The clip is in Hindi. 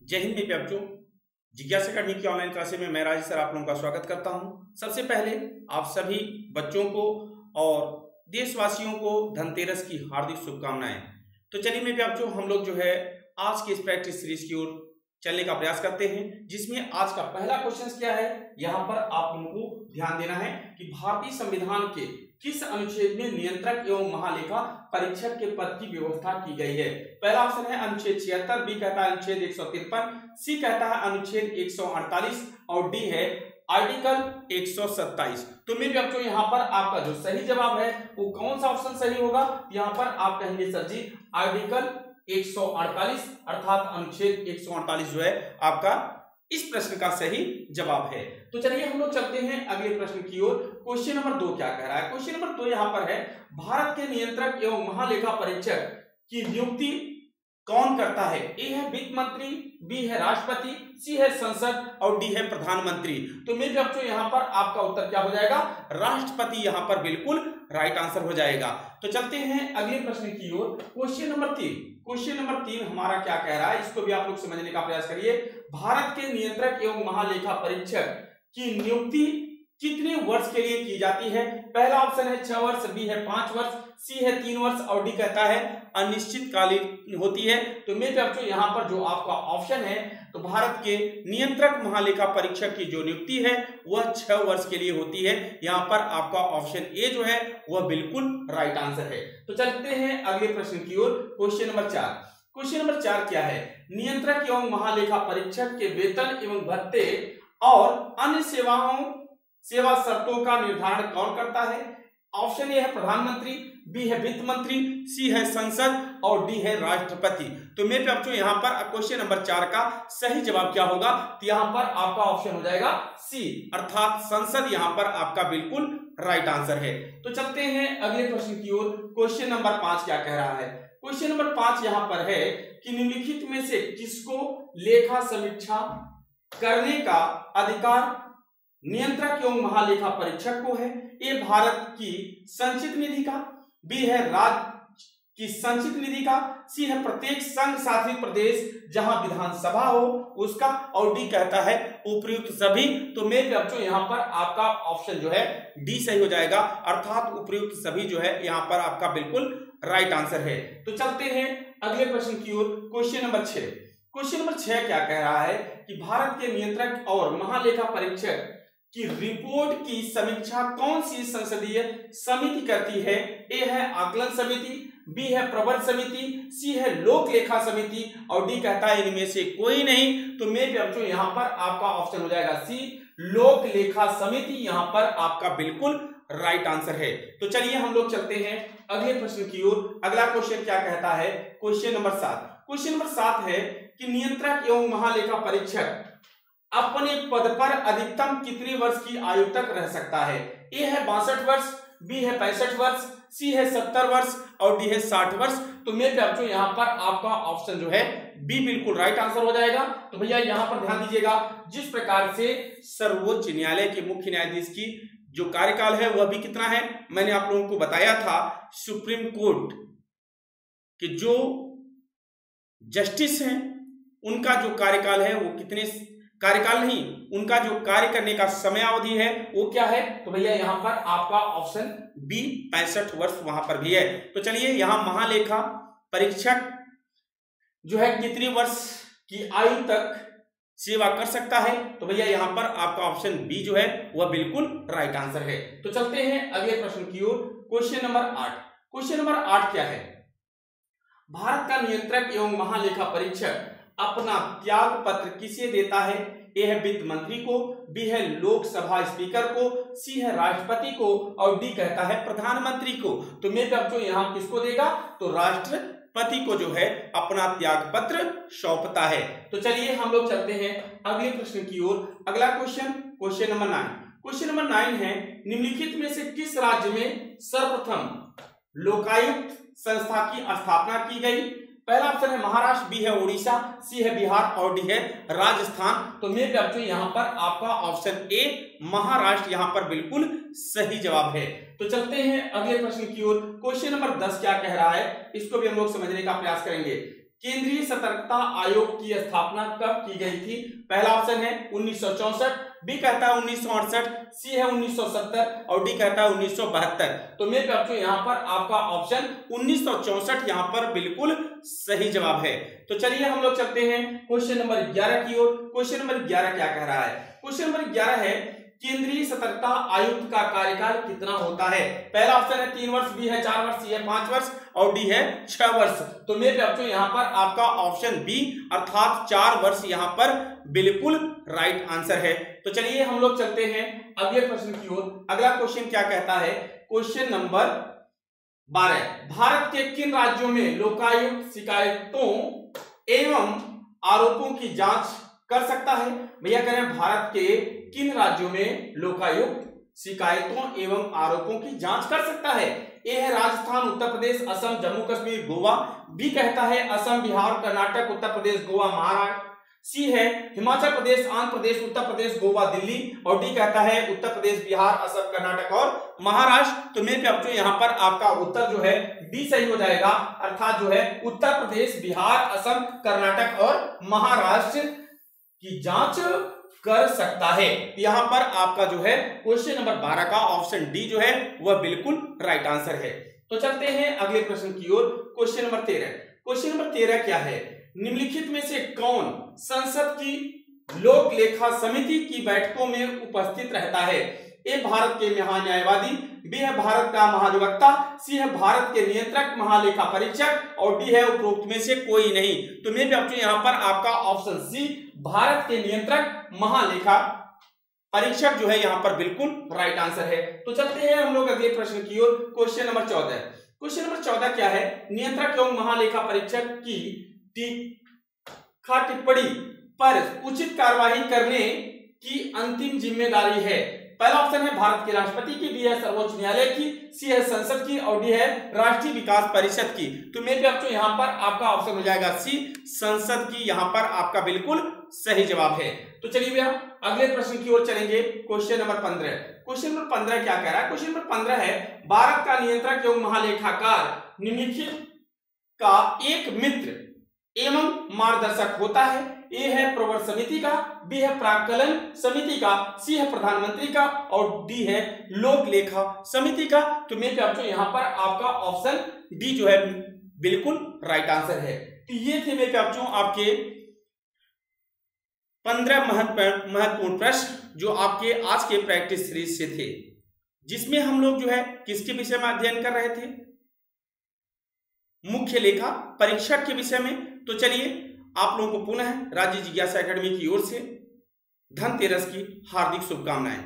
जय हिंद मेरे बच्चों। जिज्ञासा अकेडमी की ऑनलाइन क्लासेस में मैं राजेश सर आप लोगों का स्वागत करता हूं। सबसे पहले आप सभी बच्चों को और देशवासियों को धनतेरस की हार्दिक शुभकामनाएं। तो चलिए मेरे बच्चों, हम लोग जो है आज की इस प्रैक्टिस सीरीज की ओर चलने का प्रयास करते हैं, जिसमें आज का पहला क्वेश्चन क्या है। यहाँ पर आप लोगों को ध्यान देना है कि भारतीय संविधान के किस अनुच्छेद में नियंत्रक एवं महालेखा परीक्षक के पद की व्यवस्था की गई है। पहला ऑप्शन है अनुच्छेद 76, बी कहता है अनुच्छेद 153, सी कहता है अनुच्छेद 148 और डी है आर्टिकल 127। तो मेरे बच्चों यहाँ पर आपका जो सही जवाब है वो कौन सा ऑप्शन सही होगा। यहाँ पर आप कहेंगे सर जी आर्टिकल 148 अर्थात अनुच्छेद 148 जो है आपका इस प्रश्न का सही जवाब है। तो चलिए हम लोग चलते हैं अगले प्रश्न की ओर। क्वेश्चन नंबर 2 क्या कह रहा है। क्वेश्चन नंबर 2 यहाँ पर है, भारत के नियंत्रक एवं महालेखा परीक्षक की नियुक्ति कौन करता है। ए है वित्त मंत्री, बी है राष्ट्रपति, सी है संसद और डी है प्रधानमंत्री। तो मेरे बच्चों यहाँ पर आपका उत्तर क्या हो जाएगा, राष्ट्रपति यहाँ पर बिल्कुल राइट आंसर हो जाएगा। तो चलते हैं अगले प्रश्न की ओर। Question number 3। क्वेश्चन नंबर 3 हमारा क्या कह रहा है, इसको भी आप लोग समझने का प्रयास करिए। भारत के नियंत्रक एवं महालेखा परीक्षक की नियुक्ति कितने वर्ष के लिए की जाती है। पहला ऑप्शन है 6 वर्ष, बी है 5 वर्ष, सी है 3 वर्ष और डी कहता है अनिश्चितकालीन होती है। तो मेरे बच्चों यहाँ पर जो आपका ऑप्शन है, तो भारत के नियंत्रक महालेखा परीक्षक की जो नियुक्ति है वह 6 वर्ष के लिए होती है। यहाँ पर आपका ऑप्शन ए जो है वह बिल्कुल राइट आंसर है। तो चलते हैं अगले प्रश्न की ओर। Question number 4। क्वेश्चन नंबर 4 क्या है, नियंत्रक एवं महालेखा परीक्षक के वेतन एवं भत्ते और अन्य सेवा शर्तों का निर्धारण कौन करता है। ऑप्शन ए है प्रधानमंत्री, बी है वित्त मंत्री, सी है संसद और डी है राष्ट्रपति। तो मेरे बच्चों यहाँ पर क्वेश्चन नंबर 4 का सही जवाब क्या होगा, तो यहाँ पर आपका ऑप्शन हो जाएगा सी अर्थात संसद यहाँ पर आपका बिल्कुल राइट आंसर है। तो चलते हैं अगले प्रश्न की ओर। क्वेश्चन नंबर 5 क्या कह रहा है। क्वेश्चन नंबर 5 यहाँ पर है कि निम्नलिखित में से किसको लेखा समीक्षा करने का अधिकार नियंत्रक एवं महालेखा परीक्षक को है। ए भारत की संचित निधि का, बी है राज्य की संचित निधि का, सी है प्रत्येक संघ शासित प्रदेश जहां विधानसभा हो उसका और डी कहता है उपयुक्त सभी। तो मेरे बच्चों यहाँ पर आपका ऑप्शन जो है डी सही हो जाएगा अर्थात उपयुक्त सभी जो है यहाँ पर आपका बिल्कुल राइट आंसर है। तो चलते हैं अगले प्रश्न की ओर। Question number 6। क्वेश्चन नंबर 6 क्या कह रहा है कि भारत के नियंत्रक और महालेखा परीक्षक की रिपोर्ट की समीक्षा कौन सी संसदीय समिति करती है। ए है आकलन समिति, बी है प्रबंध समिति, सी है लोक लेखा समिति और डी कहता है इनमें से कोई नहीं। तो मेरे बच्चों यहाँ पर आपका ऑप्शन हो जाएगा सी लोक लेखा समिति यहाँ पर आपका बिल्कुल राइट आंसर है। तो चलिए हम लोग चलते हैं अगले प्रश्न की ओर। अगला क्वेश्चन क्या कहता है, क्वेश्चन नंबर 7। क्वेश्चन नंबर 7 है कि नियंत्रक एवं महालेखा परीक्षक अपने पद पर अधिकतम कितने वर्ष की आयु तक रह सकता है। ए है 62 वर्ष, बी है 65 वर्ष, सी है 70 वर्ष और डी है 60 वर्ष। तो मेरे बच्चों यहाँ पर आपका ऑप्शन जो है बी बिल्कुल राइट आंसर हो जाएगा। तो भैया यहाँ पर ध्यान दीजिएगा, जिस प्रकार से सर्वोच्च न्यायालय के मुख्य न्यायाधीश की जो कार्यकाल है वह भी कितना है, मैंने आप लोगों को बताया था। सुप्रीम कोर्ट के जो जस्टिस हैं उनका जो कार्यकाल है वो कितने, कार्यकाल नहीं, उनका जो कार्य करने का समयावधि है वो क्या है। तो भैया यहाँ पर आपका ऑप्शन बी 65 वर्ष वहां पर भी है। तो चलिए यहाँ महालेखा परीक्षक जो है कितने वर्ष की आयु तक सेवा कर सकता है। तो भैया यहाँ पर आपका ऑप्शन बी जो है वह बिल्कुल राइट आंसर है। तो चलते हैं अगले प्रश्न की ओर। Question number 8। क्वेश्चन नंबर 8 क्या है, भारत का नियंत्रक एवं महालेखा परीक्षक अपना त्याग पत्र किसे देता है। ए है वित्त मंत्री को, बी है लोकसभा स्पीकर को, सी है राष्ट्रपति को और डी कहता है प्रधानमंत्री को। तो मेरे बच्चों यहाँ किसको देगा, तो राष्ट्रपति को जो है अपना त्याग पत्र सौंपता है। तो चलिए हम लोग चलते हैं अगले प्रश्न की ओर। अगला question, question number 9। Question number 9 है, निम्नलिखित में से किस राज्य में सर्वप्रथम लोकायुक्त संस्था की स्थापना की गई। पहला ऑप्शन है महाराष्ट्र, बी है उड़ीसा, सी है बिहार और डी है राजस्थान। तो मेरे बच्चों यहाँ पर आपका ऑप्शन ए महाराष्ट्र यहाँ पर बिल्कुल सही जवाब है। तो चलते हैं अगले प्रश्न की ओर। क्वेश्चन नंबर 10 क्या कह रहा है, इसको भी हम लोग समझने का प्रयास करेंगे। केंद्रीय सतर्कता आयोग की स्थापना कब की गई थी? पहला ऑप्शन है 1964, बी कहता है 1968, सी है 1970 और डी कहता है 1972। तो मेरे बच्चों यहाँ पर आपका ऑप्शन 1964 यहाँ पर बिल्कुल सही जवाब है। तो चलिए हम लोग चलते हैं क्वेश्चन नंबर 11 की ओर। क्वेश्चन नंबर 11 क्या कह रहा है? क्वेश्चन नंबर 11 है केंद्रीय सतर्कता आयुक्त का कार्यकाल कितना होता है? पहला ऑप्शन है 3 वर्ष, बी है 4 वर्ष, सी है 5 वर्ष और डी है 6 वर्ष। तो मेरे बच्चों यहाँ पर आपका ऑप्शन बी अर्थात 4 वर्ष यहाँ पर बिल्कुल राइट आंसर है। तो चलिए हम लोग चलते हैं अगले प्रश्न की ओर। अगला क्वेश्चन क्या कहता है? क्वेश्चन नंबर 12, भारत के किन राज्यों में लोकायुक्त शिकायतों एवं आरोपों की जांच कर सकता है? भैया कह रहे हैं भारत के किन राज्यों में लोकायुक्त शिकायतों एवं आरोपों की जांच कर सकता है? ए है राजस्थान, उत्तर प्रदेश, असम, जम्मू कश्मीर, गोवा। बी कहता है असम, बिहार, कर्नाटक, उत्तर प्रदेश, गोवा, महाराष्ट्र। सी है हिमाचल प्रदेश, आंध्र प्रदेश, उत्तर प्रदेश, गोवा, दिल्ली और डी कहता है उत्तर प्रदेश, बिहार, असम, कर्नाटक और महाराष्ट्र। तो मेरे बच्चों यहाँ पर आपका उत्तर जो है डी सही हो जाएगा, अर्थात जो है उत्तर प्रदेश, बिहार, असम, कर्नाटक और महाराष्ट्र की जांच कर सकता है। यहां पर आपका जो है क्वेश्चन नंबर 12 का ऑप्शन डी जो है वह बिल्कुल राइट आंसर है। तो चलते हैं अगले प्रश्न की ओर। Question number 13। क्वेश्चन नंबर 13 क्या है? निम्नलिखित में से कौन संसद की लोक लेखा समिति की बैठकों में उपस्थित रहता है? ए भारत के महान्यायवादी, बी है भारत का महाधिवक्ता, सी है भारत के नियंत्रक महालेखा परीक्षक और डी है उपरोक्त में से कोई नहीं। तो मेरे बच्चों यहाँ पर आपका ऑप्शन सी भारत के नियंत्रक महालेखा परीक्षक जो है यहाँ पर बिल्कुल राइट आंसर है। तो चलते हैं हम लोग अगले प्रश्न की ओर। Question number 14। क्वेश्चन नंबर 14 क्या है? नियंत्रक एवं महालेखा परीक्षक की टीका टिप्पणी पर उचित कार्यवाही करने की अंतिम जिम्मेदारी है? पहला ऑप्शन है भारत के राष्ट्रपति की, बी है सर्वोच्च न्यायालय की, सी है संसद की और डी है राष्ट्रीय विकास परिषद की। तो मेरे बच्चों यहाँ पर आपका ऑप्शन हो जाएगा सी संसद की, यहाँ पर आपका बिल्कुल सही जवाब है। तो चलिए भैया अगले प्रश्न की ओर चलेंगे। Question number 15। क्वेश्चन नंबर 15 क्या कह रहा है? क्वेश्चन नंबर 15 है भारत का नियंत्रक एवं महालेखाकार निम्नलिखित का एक मित्र एवं मार्गदर्शक होता है? ए है प्रवर समिति का, बी है प्राक्कलन समिति का, सी है प्रधानमंत्री का और डी है लोक लेखा समिति का। तो मेरे बच्चों यहाँ पर आपका ऑप्शन डी जो है बिल्कुल राइट आंसर है। तो ये थे मेरे बच्चों आपके 15 महत्वपूर्ण प्रश्न जो आपके आज के प्रैक्टिस सीरीज से थे, जिसमें हम लोग जो है किसके विषय में अध्ययन कर रहे थे? मुख्य लेखा परीक्षक के विषय में। तो चलिए आप लोगों को पुनः राज्य जिज्ञासा एकेडमी की ओर से धनतेरस की हार्दिक शुभकामनाएं।